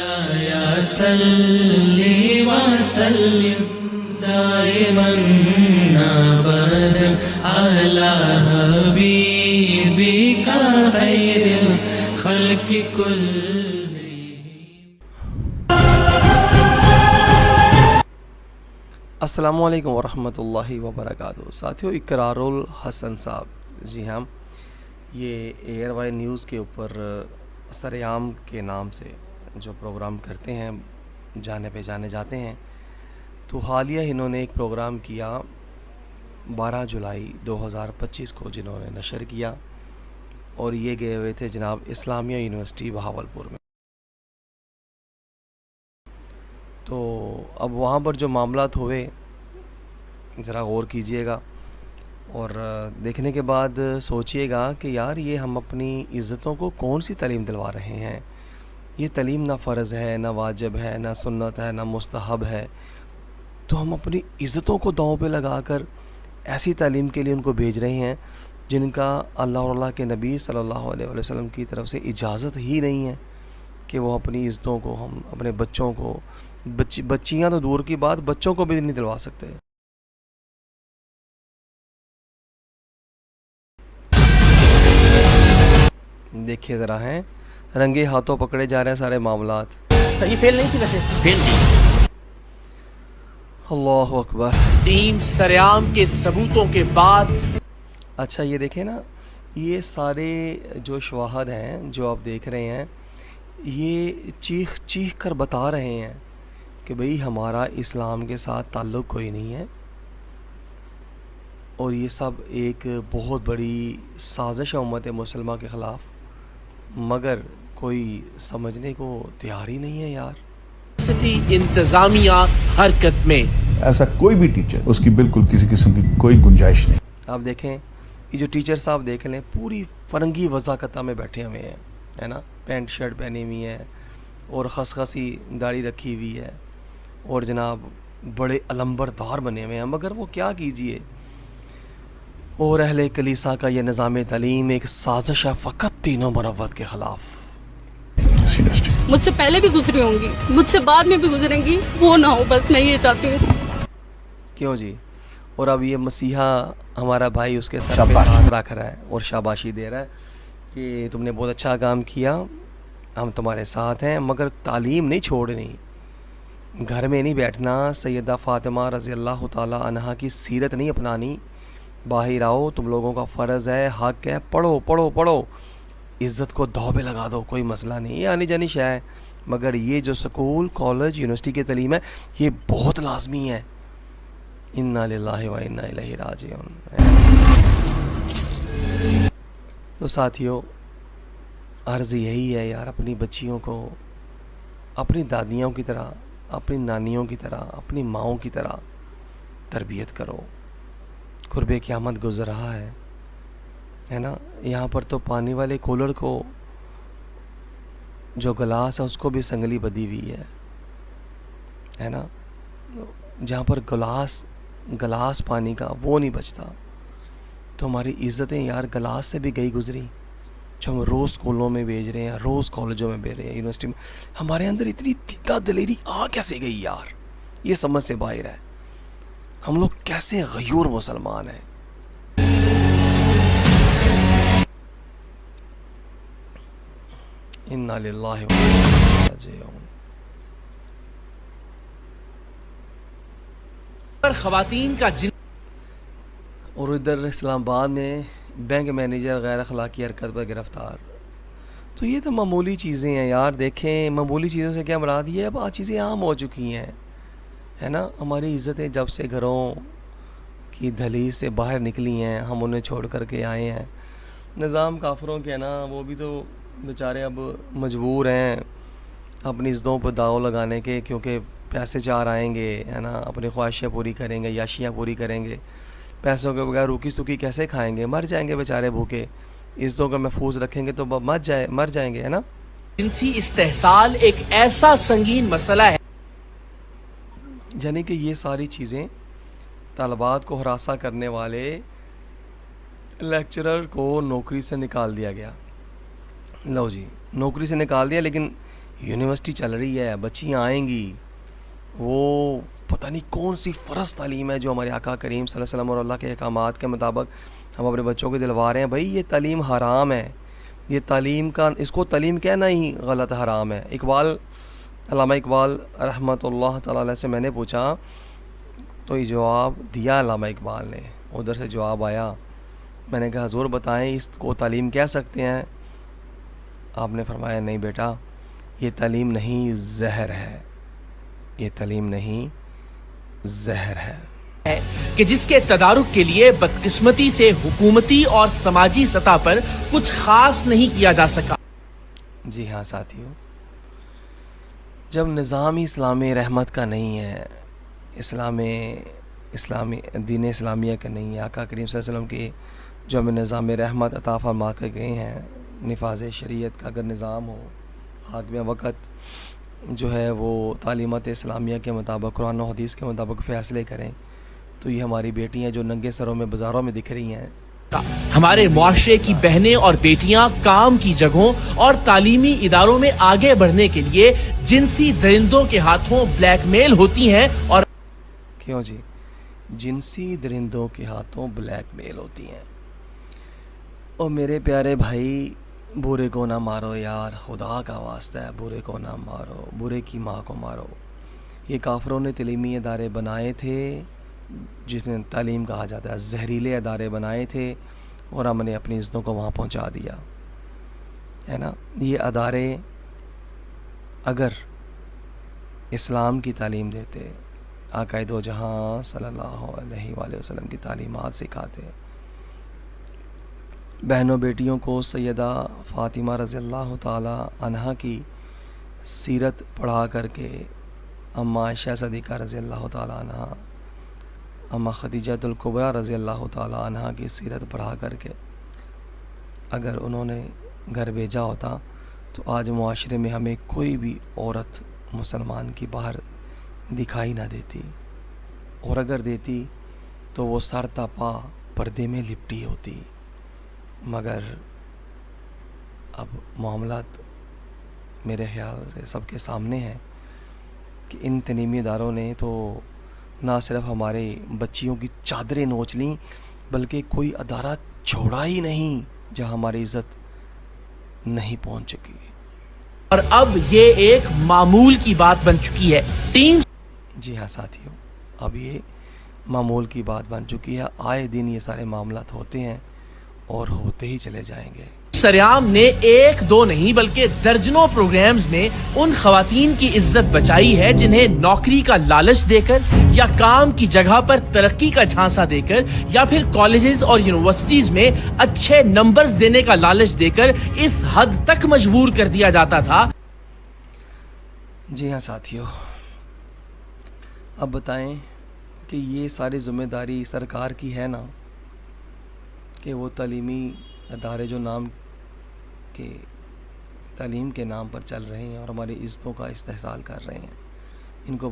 يا صل وسلم دائما أبدا على حبيبك خير الخلق كلهم. السلام علیکم ورحمۃ اللہ وبرکاتہ. ساتھیو، اقرار الحسن صاحب، جی ہاں، یہ ایئر وائی نیوز کے اوپر سریام کے نام سے جو پروگرام کرتے ہیں، جانے پہ جانے جاتے ہیں، تو حالیہ انہوں نے ایک پروگرام کیا 12 جولائی 2025 کو، جنہوں نے نشر کیا، اور یہ گئے ہوئے تھے جناب اسلامیہ یونیورسٹی بہاولپور میں. تو اب وہاں پر جو معاملات ہوئے ذرا غور کیجئے گا، اور دیکھنے کے بعد سوچئے گا کہ یار یہ ہم اپنی عزتوں کو کون سی تعلیم دلوا رہے ہیں. یہ تعلیم نہ فرض ہے، نہ واجب ہے، نہ سنت ہے، نہ مستحب ہے، تو ہم اپنی عزتوں کو داؤں پہ لگا کر ایسی تعلیم کے لیے ان کو بھیج رہے ہیں جن کا اللہ اور اللہ کے نبی صلی اللہ علیہ وسلم کی طرف سے اجازت ہی نہیں ہے کہ وہ اپنی عزتوں کو ہم اپنے بچوں کو، بچیاں تو دور کی بات، بچوں کو بھی نہیں دلوا سکتے. دیکھیے ذرا، ہیں رنگے ہاتھوں پکڑے جا رہے ہیں سارے معاملات. یہ فیل نہیں تھی ویسے؟ فیل نہیں. اللہ اکبر. ٹیم سریام کے ثبوتوں کے بعد اچھا یہ دیکھیں نا، یہ سارے جو شواہد ہیں جو آپ دیکھ رہے ہیں، یہ چیخ چیخ کر بتا رہے ہیں کہ بھئی ہمارا اسلام کے ساتھ تعلق کوئی نہیں ہے، اور یہ سب ایک بہت بڑی سازش ہے امت مسلمہ کے خلاف، مگر کوئی سمجھنے کو تیار ہی نہیں ہے یار. یونیورسٹی انتظامیہ حرکت میں. ایسا کوئی بھی ٹیچر، اس کی بالکل کسی قسم کی کوئی گنجائش نہیں. آپ دیکھیں یہ جو ٹیچر صاحب دیکھ لیں، پوری فرنگی وضاقتہ میں بیٹھے ہوئے ہیں، ہے نا، پینٹ شرٹ پہنی ہوئی ہے اور خسخسی داڑھی رکھی ہوئی ہے، اور جناب بڑے علمبردار بنے ہوئے ہیں، مگر وہ کیا کیجئے. اور اہل کلیسا کا یہ نظام تعلیم ایک سازش ہے فقط تینوں مروت کے خلاف. سیریسلی مجھ سے پہلے بھی گزری ہوں گی، مجھ سے بعد میں بھی گزریں گی، وہ نہ ہو، بس میں یہ چاہتی ہوں. کیوں جی؟ اور اب یہ مسیحا ہمارا بھائی اس کے سر پہ ہاتھ رکھ رہا ہے اور شاباشی دے رہا ہے کہ تم نے بہت اچھا کام کیا، ہم تمہارے ساتھ ہیں، مگر تعلیم نہیں چھوڑنی، گھر میں نہیں بیٹھنا، سیدہ فاطمہ رضی اللہ تعالی عنہا کی سیرت نہیں اپنانی، باہر آؤ، تم لوگوں کا فرض ہے، حق ہے، پڑھو پڑھو پڑھو، عزت کو داؤ پہ لگا دو، کوئی مسئلہ نہیں. یہ آنی جانی شے ہے، مگر یہ جو سکول، کالج، یونیورسٹی کی تعلیم ہے، یہ بہت لازمی ہے. انا للہ و انا الیہ راجعون. تو ساتھیو، عرض یہی ہے یار، اپنی بچیوں کو اپنی دادیوں کی طرح، اپنی نانیوں کی طرح، اپنی ماؤں کی طرح تربیت کرو. قرب قیامت گزر رہا ہے نا. یہاں پر تو پانی والے کولر کو جو گلاس ہے اس کو بھی سنگلی بدی ہوئی ہے نا. جہاں پر گلاس پانی کا وہ نہیں بچتا، تو ہماری عزتیں یار گلاس سے بھی گئی گزری، جو ہم روز اسکولوں میں بھیج رہے ہیں، روز کالجوں میں بھیج رہے ہیں، یونیورسٹی میں. ہمارے اندر اتنی دیدہ دلیری آ کیسے گئی یار، یہ سمجھ سے باہر ہے. ہم لوگ کیسے غیور مسلمان ہیں. انا للہ و انا الیہ راجعون. خواتین کا اور ادھر اسلام آباد میں بینک مینیجر غیر اخلاقی حرکت پر گرفتار. تو یہ تو معمولی چیزیں ہیں یار. دیکھیں معمولی چیزوں سے کیا مراد، یہ اب چیزیں عام ہو چکی ہیں، ہے نا. ہماری عزتیں جب سے گھروں کی دہلیز سے باہر نکلی ہیں، ہم انہیں چھوڑ کر کے آئے ہیں. نظام کافروں کے ہے نا، وہ بھی تو بیچارے اب مجبور ہیں اپنی عزتوں پر داؤ لگانے کے، کیونکہ پیسے چار آئیں گے، ہے نا، اپنی خواہشیں پوری کریں گے، یاشیاں پوری کریں گے. پیسوں کے بغیر روکی سکی کیسے کھائیں گے؟ مر جائیں گے بیچارے بھوکے. عزتوں کو محفوظ رکھیں گے تو مر جائیں گے، ہے نا. جنسی استحصال ایک ایسا سنگین مسئلہ ہے، یعنی کہ یہ ساری چیزیں طالبات کو ہراساں کرنے والے لیکچرر کو نوکری سے نکال دیا گیا. لو جی، نوکری سے نکال دیا، لیکن یونیورسٹی چل رہی ہے, بچیاں آئیں گی, وہ پتہ نہیں کون سی فرض تعلیم ہے جو ہمارے آقا کریم صلی اللہ علیہ وسلم اور اللہ کے احکامات کے مطابق ہم اپنے بچوں کو دلوا رہے ہیں. بھائی یہ تعلیم حرام ہے, یہ تعلیم کا, اس کو تعلیم کہنا ہی غلط حرام ہے. علامہ اقبال رحمۃ اللہ تعالی علیہ سے میں نے پوچھا تو یہ جواب دیا علامہ اقبال نے, ادھر سے جواب آیا. میں نے کہا حضور بتائیں اس کو تعلیم کہہ سکتے ہیں؟ آپ نے فرمایا نہیں بیٹا, یہ تعلیم نہیں زہر ہے, یہ تعلیم نہیں زہر ہے. کہ جس کے تدارک کے لیے بدقسمتی سے حکومتی اور سماجی سطح پر کچھ خاص نہیں کیا جا سکا. جی ہاں ساتھیو, جب نظام اسلامی رحمت کا نہیں ہے, اسلامی دین اسلامیہ کا نہیں ہے, آقا کریم صلی اللہ علیہ وسلم کے جو ہمیں نظام رحمت عطا فرما کے گئے ہیں, نفاذ شریعت کا اگر نظام ہو, حاکم وقت جو ہے وہ تعلیمات اسلامیہ کے مطابق, قرآن و حدیث کے مطابق فیصلے کریں, تو یہ ہماری بیٹیاں جو ننگے سروں میں بازاروں میں دکھ رہی ہیں, ہمارے معاشرے کی بہنیں اور بیٹیاں کام کی جگہوں اور تعلیمی اداروں میں آگے بڑھنے کے لیے جنسی درندوں کے ہاتھوں بلیک میل ہوتی ہیں. اور کیوں جی, جنسی درندوں کے ہاتھوں بلیک میل ہوتی ہیں. اور میرے پیارے بھائی, برے کو نہ مارو یار, خدا کا واسطہ ہے, برے کو نہ مارو, برے کی ماں کو مارو. یہ کافروں نے تعلیمی ادارے بنائے تھے جس نے تعلیم کہا جاتا ہے, زہریلے ادارے بنائے تھے اور ہم نے اپنی عزتوں کو وہاں پہنچا دیا ہے نا. یہ ادارے اگر اسلام کی تعلیم دیتے, آقا دو جہاں صلی اللہ علیہ وآلہ وسلم کی تعلیمات سکھاتے, بہنوں بیٹیوں کو سیدہ فاطمہ رضی اللہ تعالی عنہا کی سیرت پڑھا کر کے, اماں عائشہ صدیقہ رضی اللہ تعالی عنہا, اماں خدیجہ الکبریٰ رضی اللہ تعالی عنہا کی سیرت پڑھا کر کے اگر انہوں نے گھر بھیجا ہوتا تو آج معاشرے میں ہمیں کوئی بھی عورت مسلمان کی باہر دکھائی نہ دیتی, اور اگر دیتی تو وہ سر تا پا پردے میں لپٹی ہوتی. مگر اب معاملات میرے خیال سے سب کے سامنے ہیں کہ ان تعلیمی اداروں نے تو نہ صرف ہمارے بچیوں کی چادریں نوچ لیں, بلکہ کوئی ادارہ چھوڑا ہی نہیں جہاں ہماری عزت نہیں پہنچ چکی. اور اب یہ ایک معمول کی بات بن چکی ہے. جی ہاں ساتھیوں, اب یہ معمول کی بات بن چکی ہے. آئے دن یہ سارے معاملات ہوتے ہیں اور ہوتے ہی چلے جائیں گے. سریام نے ایک دو نہیں بلکہ درجنوں پروگرامز میں ان خواتین کی عزت بچائی ہے جنہیں نوکری کا لالچ دے کر یا کام کی جگہ پر ترقی کا جھانسا دے کر یا پھر کالجز اور یونیورسٹیز میں اچھے نمبرز دینے کا لالچ دے کر اس حد تک مجبور کر دیا جاتا تھا. جی ہاں ساتھیوں, اب بتائیں کہ یہ ساری ذمہ داری سرکار کی ہے نا, کہ وہ تعلیمی ادارے جو نام کے تعلیم کے نام پر چل رہے ہیں اور ہماری عزتوں کا استحصال کر رہے ہیں, ان کو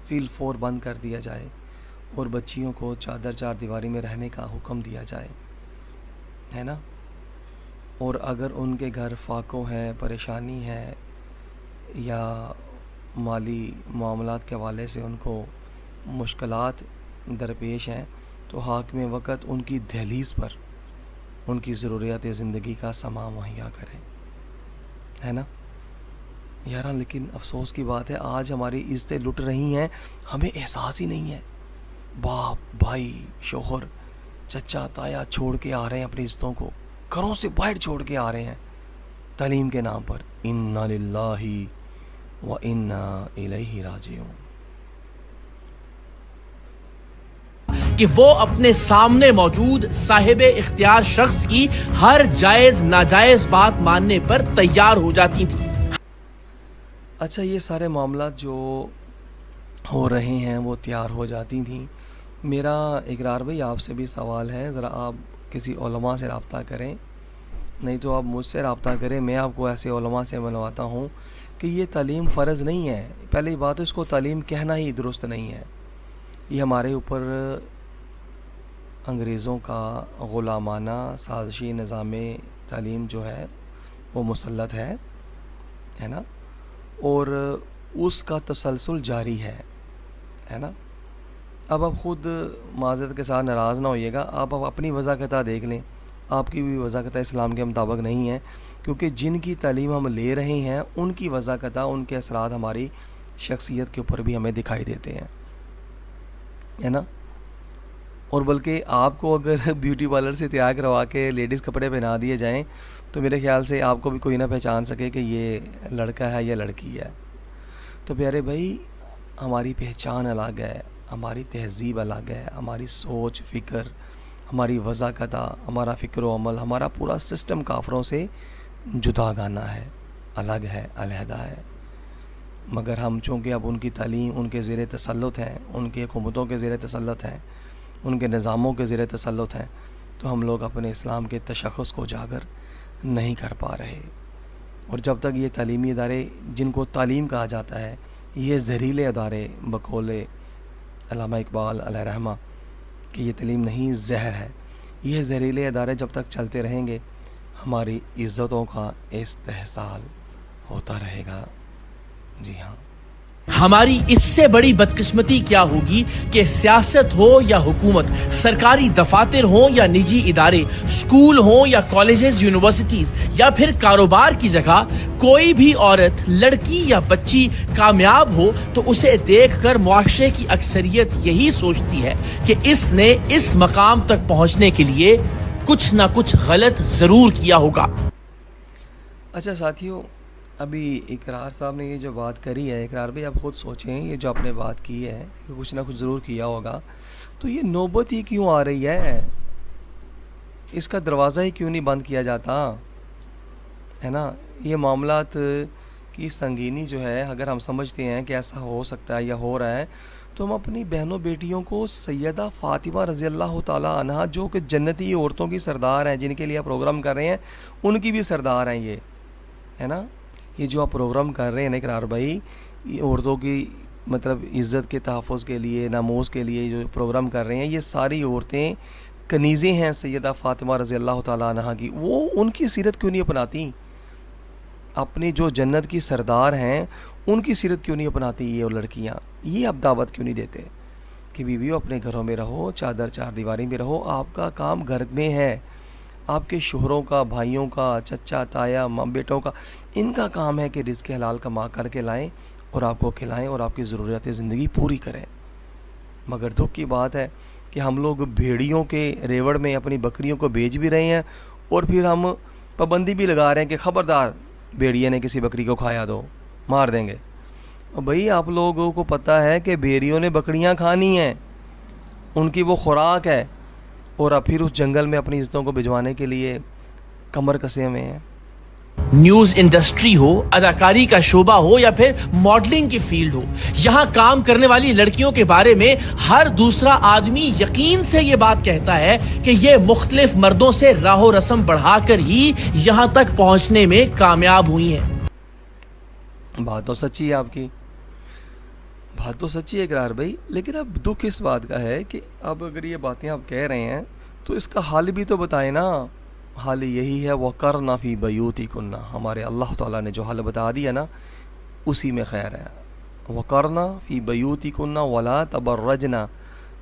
فیل فور بند کر دیا جائے اور بچیوں کو چار دیواری میں رہنے کا حکم دیا جائے, ہے نا. اور اگر ان کے گھر فاقوں ہے, پریشانی ہے, یا مالی معاملات کے حوالے سے ان کو مشکلات درپیش ہیں, تو حاکم وقت ان کی دہلیز پر ان کی ضروریات زندگی کا سامان مہیا کریں, ہے نا یار. لیکن افسوس کی بات ہے آج ہماری عزتیں لٹ رہی ہیں, ہمیں احساس ہی نہیں ہے. باپ بھائی شوہر چچا تایا چھوڑ کے آ رہے ہیں اپنی عزتوں کو, گھروں سے باہر چھوڑ کے آ رہے ہیں تعلیم کے نام پر. انا للہ و انا الیہ راجعون. کہ وہ اپنے سامنے موجود صاحب اختیار شخص کی ہر جائز ناجائز بات ماننے پر تیار ہو جاتی تھی. اچھا, یہ سارے معاملات جو ہو رہے ہیں وہ تیار ہو جاتی تھیں. میرا اقرار بھائی آپ سے بھی سوال ہے, ذرا آپ کسی علماء سے رابطہ کریں, نہیں تو آپ مجھ سے رابطہ کریں, میں آپ کو ایسے علماء سے ملواتا ہوں کہ یہ تعلیم فرض نہیں ہے. پہلی بات اس کو تعلیم کہنا ہی درست نہیں ہے. یہ ہمارے اوپر انگریزوں کا غلامانہ سازشی نظام تعلیم جو ہے وہ مسلط ہے نا. اور اس کا تسلسل جاری ہے نا. اب آپ خود معذرت کے ساتھ ناراض نہ ہوئیے گا, آپ اپنی وضاحت دیکھ لیں, آپ کی بھی وضاحت اسلام کے مطابق نہیں ہے, کیونکہ جن کی تعلیم ہم لے رہے ہیں ان کی وضاحت, ان کے اثرات ہماری شخصیت کے اوپر بھی ہمیں دکھائی دیتے ہیں, ہے نا. اور بلکہ آپ کو اگر بیوٹی پارلر سے تیار کروا کے لیڈیز کپڑے پہنا دیے جائیں تو میرے خیال سے آپ کو بھی کوئی نہ پہچان سکے کہ یہ لڑکا ہے یا لڑکی ہے. تو پیارے بھائی, ہماری پہچان الگ ہے, ہماری تہذیب الگ ہے, ہماری سوچ فکر, ہماری وضاحت, ہمارا فکر و عمل, ہمارا پورا سسٹم کافروں سے جدا گانا ہے, الگ ہے, علیحدہ ہے. مگر ہم چونکہ اب ان کی تعلیم ان کے زیر تسلط ہیں, ان کی حکومتوں کے زیر تسلط ہیں, ان کے نظاموں کے زیر تسلط ہیں, تو ہم لوگ اپنے اسلام کے تشخص کو اجاگر نہیں کر پا رہے. اور جب تک یہ تعلیمی ادارے جن کو تعلیم کہا جاتا ہے, یہ زہریلے ادارے بقول علامہ اقبال علیہ رحمہ کہ یہ تعلیم نہیں زہر ہے, یہ زہریلے ادارے جب تک چلتے رہیں گے ہماری عزتوں کا استحصال ہوتا رہے گا. جی ہاں, ہماری اس سے بڑی بدقسمتی کیا ہوگی کہ سیاست ہو یا حکومت, سرکاری دفاتر ہوں یا نجی ادارے, اسکول ہوں یا کالجز یونیورسٹیز یا پھر کاروبار کی جگہ, کوئی بھی عورت, لڑکی یا بچی کامیاب ہو تو اسے دیکھ کر معاشرے کی اکثریت یہی سوچتی ہے کہ اس نے اس مقام تک پہنچنے کے لیے کچھ نہ کچھ غلط ضرور کیا ہوگا. اچھا ساتھیوں, ابھی اقرار صاحب نے یہ جو بات کری ہے, اقرار بھائی آپ خود سوچیں, یہ جو آپ نے بات کی ہے کہ کچھ نہ کچھ ضرور کیا ہوگا, تو یہ نوبت ہی کیوں آ رہی ہے, اس کا دروازہ ہی کیوں نہیں بند کیا جاتا, ہے نا. یہ معاملات کی سنگینی جو ہے, اگر ہم سمجھتے ہیں کہ ایسا ہو سکتا ہے یا ہو رہا ہے, تو ہم اپنی بہنوں بیٹیوں کو سیدہ فاطمہ رضی اللہ تعالیٰ عنہا, جو کہ جنتی عورتوں کی سردار ہیں, جن کے لیے آپ پروگرام کر رہے ہیں, ان کی بھی سردار ہیں یہ, ہے نا. یہ جو آپ پروگرام کر رہے ہیں نا اقرار بھائی, یہ عورتوں کی مطلب عزت کے تحفظ کے لیے, ناموس کے لیے جو پروگرام کر رہے ہیں, یہ ساری عورتیں کنیزیں ہیں سیدہ فاطمہ رضی اللہ تعالیٰ عنہا کی. وہ ان کی سیرت کیوں نہیں اپناتی, اپنی جو جنت کی سردار ہیں ان کی سیرت کیوں نہیں اپناتی یہ لڑکیاں. یہ اب دعوت کیوں نہیں دیتے کہ بیویوں اپنے گھروں میں رہو, چادر چار دیواری میں رہو, آپ کا کام گھر میں ہے, آپ کے شوہروں کا, بھائیوں کا, چچا تایا ماں بیٹوں کا, ان کا کام ہے کہ رزق حلال کما کر کے لائیں اور آپ کو کھلائیں اور آپ کی ضروریات زندگی پوری کریں. مگر دکھ کی بات ہے کہ ہم لوگ بھیڑیوں کے ریوڑ میں اپنی بکریوں کو بیچ بھی رہے ہیں, اور پھر ہم پابندی بھی لگا رہے ہیں کہ خبردار بھیڑیے نے کسی بکری کو کھایا تو مار دیں گے. بھئی آپ لوگوں کو پتہ ہے کہ بھیڑیوں نے بکریاں کھانی ہیں, ان کی وہ خوراک ہے, اور اب پھر اس جنگل میں اپنی عزتوں کو بھجوانے کے لیے کمر کسے ہوئے ہیں. نیوز انڈسٹری ہو, اداکاری کا شعبہ ہو یا پھر ماڈلنگ کی فیلڈ ہو, یہاں کام کرنے والی لڑکیوں کے بارے میں ہر دوسرا آدمی یقین سے یہ بات کہتا ہے کہ یہ مختلف مردوں سے راہ و رسم بڑھا کر ہی یہاں تک پہنچنے میں کامیاب ہوئی ہیں. بات تو سچی ہے آپ کی, بات تو سچی ہے اقرار بھائی, لیکن اب دکھ اس بات کا ہے کہ اب اگر یہ باتیں آپ کہہ رہے ہیں تو اس کا حل بھی تو بتائیں نا. حل یہی ہے وَقَرْنَ فِي بَيُوتِكُنَّ, ہمارے اللہ تعالیٰ نے جو حل بتا دیا نا اسی میں خیر ہے. وَقَرْنَ فِي بَيُوتِكُنَّ وَلَا تَبَرَّجْنَ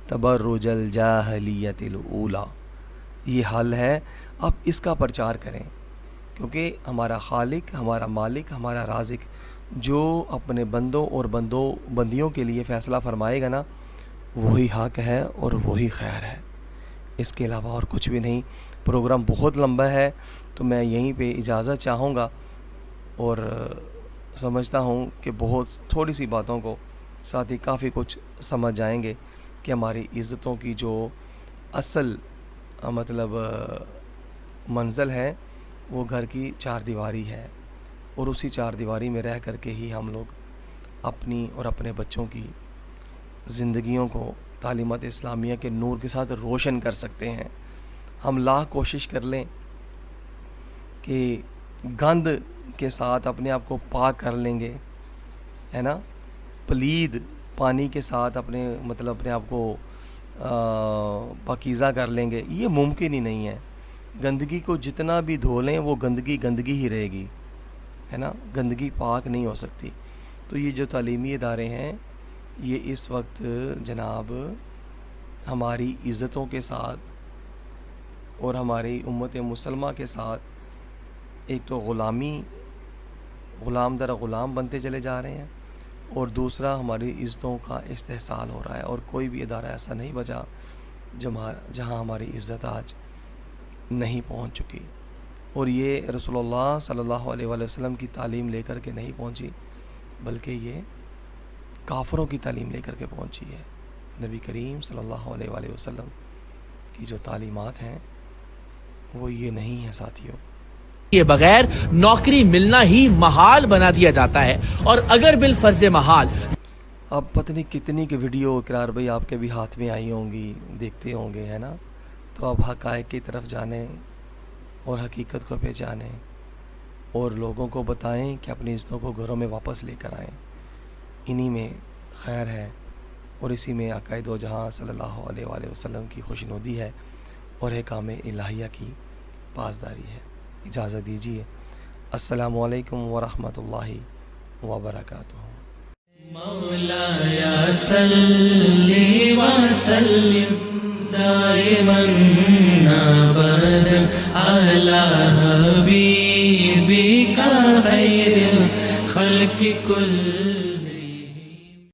تَبَرُّجَ الْجَاهِلِيَّةِ الْأُولَى, یہ حل ہے, آپ اس کا پرچار کریں, کیونکہ ہمارا خالق, ہمارا مالک, ہمارا رازق جو اپنے بندوں اور بندیوں کے لیے فیصلہ فرمائے گا نا, وہی حق ہے اور وہی خیر ہے, اس کے علاوہ اور کچھ بھی نہیں. پروگرام بہت لمبا ہے تو میں یہیں پہ اجازت چاہوں گا, اور سمجھتا ہوں کہ بہت تھوڑی سی باتوں کو ساتھ ہی کافی کچھ سمجھ جائیں گے کہ ہماری عزتوں کی جو اصل مطلب منزل ہے وہ گھر کی چار دیواری ہے, اور اسی چار دیواری میں رہ کر کے ہی ہم لوگ اپنی اور اپنے بچوں کی زندگیوں کو تعلیمات اسلامیہ کے نور کے ساتھ روشن کر سکتے ہیں. ہم لاکھ کوشش کر لیں کہ گند کے ساتھ اپنے آپ کو پاک کر لیں گے, ہے نا, پلید پانی کے ساتھ اپنے آپ کو پاکیزہ کر لیں گے, یہ ممکن ہی نہیں ہے. گندگی کو جتنا بھی دھو لیں وہ گندگی ہی رہے گی, ہے نا، گندگی پاک نہیں ہو سکتی. تو یہ جو تعلیمی ادارے ہیں یہ اس وقت جناب ہماری عزتوں کے ساتھ اور ہماری امت مسلمہ کے ساتھ ایک تو غلام در غلام بنتے چلے جا رہے ہیں، اور دوسرا ہماری عزتوں کا استحصال ہو رہا ہے. اور کوئی بھی ادارہ ایسا نہیں بچا جہاں ہماری عزت آج نہیں پہنچ چکی. اور یہ رسول اللہ صلی اللہ علیہ وآلہ وسلم کی تعلیم لے کر کے نہیں پہنچی، بلکہ یہ کافروں کی تعلیم لے کر کے پہنچی ہے. نبی کریم صلی اللہ علیہ وآلہ وسلم کی جو تعلیمات ہیں وہ یہ نہیں ہیں ساتھیوں. یہ بغیر نوکری ملنا ہی محال بنا دیا جاتا ہے، اور اگر بالفرض محال. اب پتہ نہیں کتنی کی ویڈیو اقرار بھائی آپ کے بھی ہاتھ میں آئی ہوں گی، دیکھتے ہوں گے، ہے نا. تو اب حقائق کی طرف جانیں اور حقیقت کو پہچانیں اور لوگوں کو بتائیں کہ اپنی عزتوں کو گھروں میں واپس لے کر آئیں. انہی میں خیر ہے اور اسی میں آقا دو جہاں صلی اللہ علیہ وآلہ وسلم کی خوشنودی ہے اور احکام الہیہ کی پاسداری ہے. اجازت دیجیے. السلام علیکم ورحمۃ اللہ وبرکاتہ. مولاي صل وسلم دائما ابدا على حبيبك خير الخلق كل